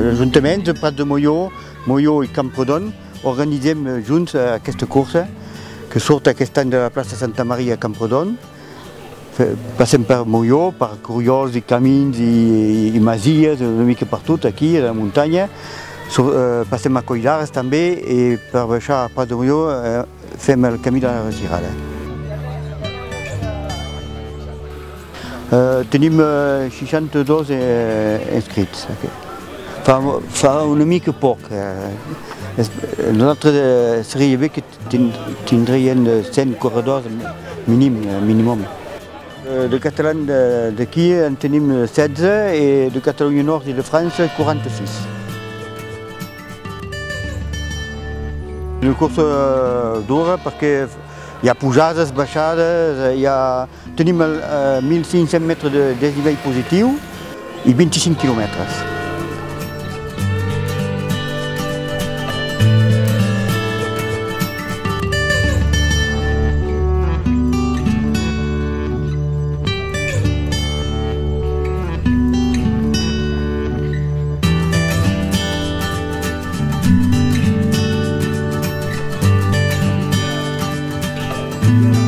l'Ajuntament de Prat de Molló i Camprodon organitzem junts aquesta cursa que surt aquest any de la plaça Santa Maria a Camprodon. Passem per Molló, per corriols i camins i masies, una mica per tot aquí a la muntanya. Passem a Collars també i per baixar a Prat de Molló fem el camí de la retirada. Tenim 62 inscrits. Fa una mica poc. Nosaltres seria bé que tindrien 100 corredors mínim. De catalans d'aquí en tenim 16 i de Catalunya Nord i de França 46. Una cursa dura perquè hi ha pujades, baixades, tenim 1.500 metres de desnivell positiu i 25 quilòmetres. Yeah.